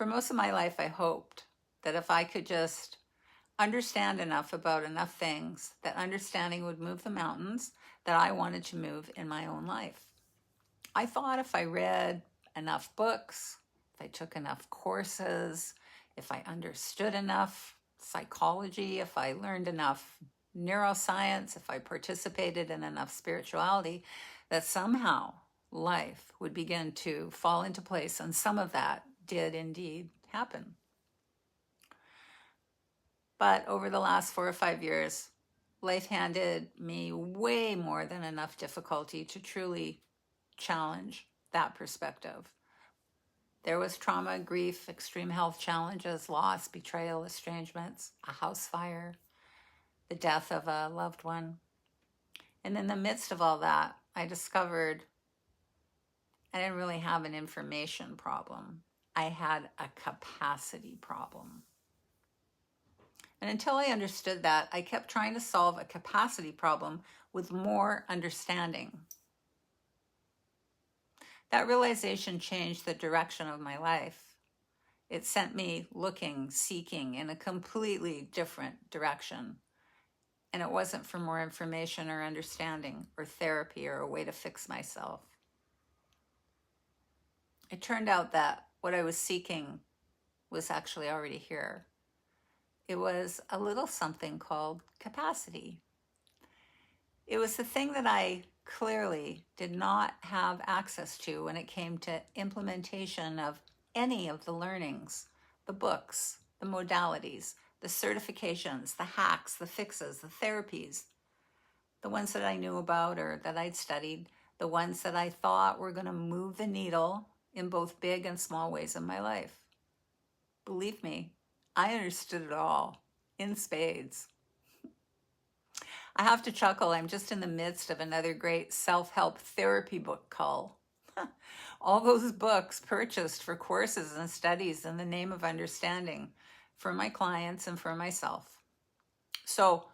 For most of my life, I hoped that if I could just understand enough about enough things, that understanding would move the mountains that I wanted to move in my own life. I thought if I read enough books, if I took enough courses, if I understood enough psychology, if I learned enough neuroscience, if I participated in enough spirituality, that somehow life would begin to fall into place. And some of that did indeed happen. But over the last 4 or 5 years, life handed me way more than enough difficulty to truly challenge that perspective. There was trauma, grief, extreme health challenges, loss, betrayal, estrangements, a house fire, the death of a loved one. And in the midst of all that, I discovered I didn't really have an information problem. I had a capacity problem. And until I understood that, I kept trying to solve a capacity problem with more understanding. That realization changed the direction of my life. It sent me looking, seeking in a completely different direction. And it wasn't for more information or understanding or therapy or a way to fix myself. It turned out that what I was seeking was actually already here. It was a little something called capacity. It was the thing that I clearly did not have access to when it came to implementation of any of the learnings, the books, the modalities, the certifications, the hacks, the fixes, the therapies, the ones that I knew about or that I'd studied, the ones that I thought were going to move the needle in both big and small ways in my life. Believe me, I understood it all in spades. I have to chuckle. I'm just in the midst of another great self-help therapy book call. All those books purchased for courses and studies in the name of understanding for my clients and for myself. So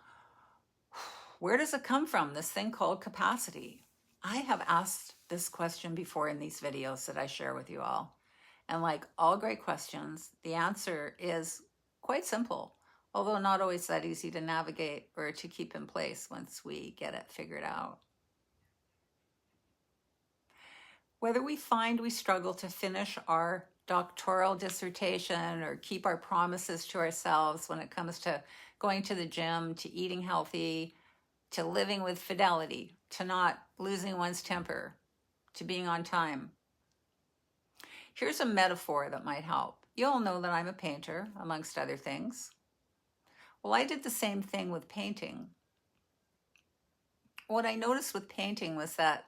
where does it come from, this thing called capacity? I have asked this question before in these videos that I share with you all. And like all great questions, the answer is quite simple, although not always that easy to navigate or to keep in place once we get it figured out. Whether we find we struggle to finish our doctoral dissertation or keep our promises to ourselves when it comes to going to the gym, to eating healthy, to living with fidelity, to not losing one's temper, to being on time. Here's a metaphor that might help. You all know that I'm a painter, amongst other things. Well, I did the same thing with painting. What I noticed with painting was that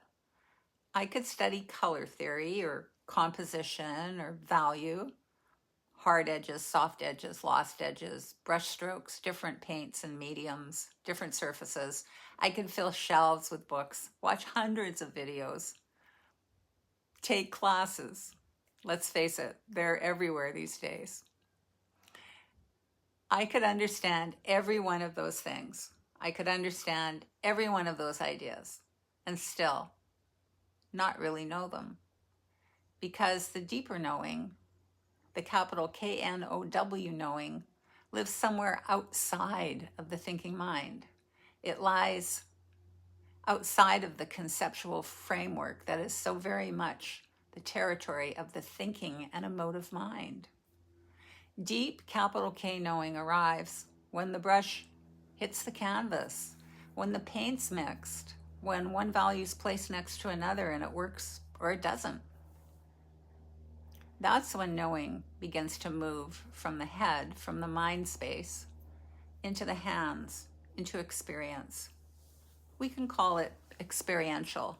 I could study color theory or composition or value, hard edges, soft edges, lost edges, brush strokes, different paints and mediums, different surfaces. I could fill shelves with books, watch hundreds of videos, take classes. Let's face it, they're everywhere these days. I could understand every one of those things. I could understand every one of those ideas and still not really know them. Because the deeper knowing, the capital K-N-O-W knowing, lives somewhere outside of the thinking mind. It lies outside of the conceptual framework that is so very much the territory of the thinking and emotive mind. Deep capital K knowing arrives when the brush hits the canvas, when the paint's mixed, when one value is placed next to another and it works or it doesn't. That's when knowing begins to move from the head, from the mind space, into the hands, into experience. We can call it experiential.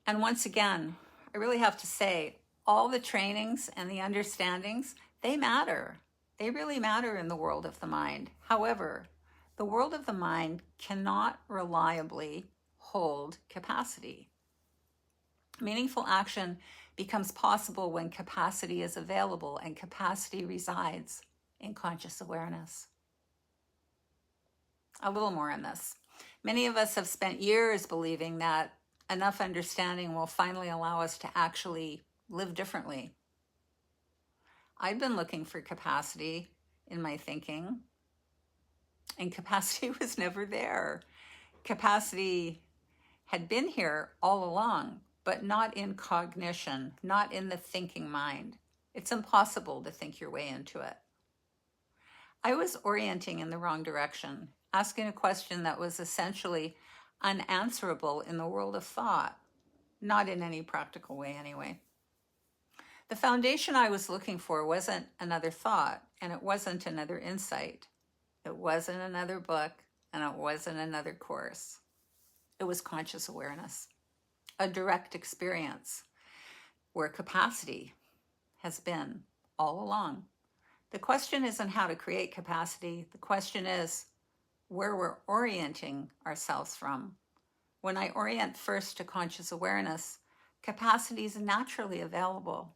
And once again, I really have to say, all the trainings and the understandings, they matter. They really matter in the world of the mind. However, the world of the mind cannot reliably hold capacity. Meaningful action becomes possible when capacity is available, and capacity resides in conscious awareness. A little more on this. Many of us have spent years believing that enough understanding will finally allow us to actually live differently. I'd been looking for capacity in my thinking, and capacity was never there. Capacity had been here all along, but not in cognition, not in the thinking mind. It's impossible to think your way into it. I was orienting in the wrong direction, asking a question that was essentially unanswerable in the world of thought, not in any practical way anyway. The foundation I was looking for wasn't another thought, and it wasn't another insight. It wasn't another book, and it wasn't another course. It was conscious awareness, a direct experience where capacity has been all along. The question isn't how to create capacity. The question is where we're orienting ourselves from. When I orient first to conscious awareness, capacity is naturally available.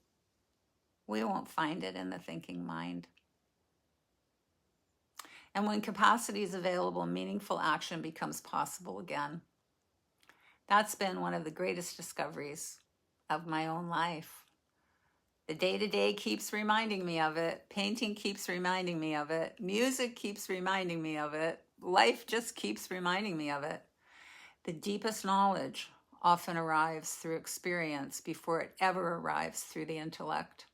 We won't find it in the thinking mind. And when capacity is available, meaningful action becomes possible again. That's been one of the greatest discoveries of my own life. The day-to-day keeps reminding me of it. Painting keeps reminding me of it. Music keeps reminding me of it. Life just keeps reminding me of it. The deepest knowledge often arrives through experience before it ever arrives through the intellect.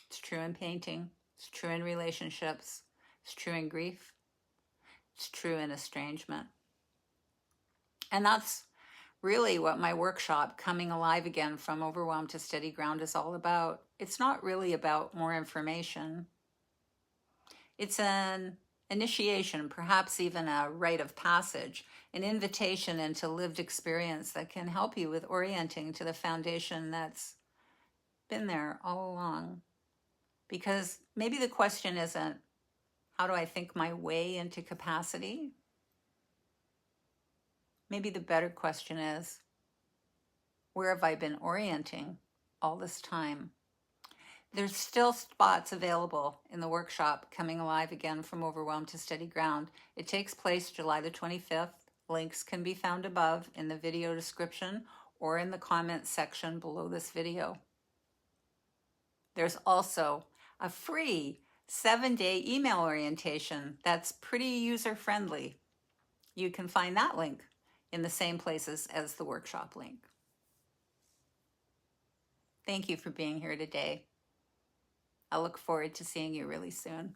It's true in painting. It's true in relationships. It's true in grief. It's true in estrangement. And that's really what my workshop, Coming Alive Again from Overwhelm to Steady Ground, is all about. It's not really about more information. It's an initiation, perhaps even a rite of passage, an invitation into lived experience that can help you with orienting to the foundation that's been there all along. Because maybe the question isn't, how do I think my way into capacity? Maybe the better question is, where have I been orienting all this time? There's still spots available in the workshop, Coming Alive Again from Overwhelm to Steady Ground. It takes place July the 25th. Links can be found above in the video description or in the comments section below this video. There's also a free 7-day email orientation that's pretty user-friendly. You can find that link in the same places as the workshop link. Thank you for being here today. I look forward to seeing you really soon.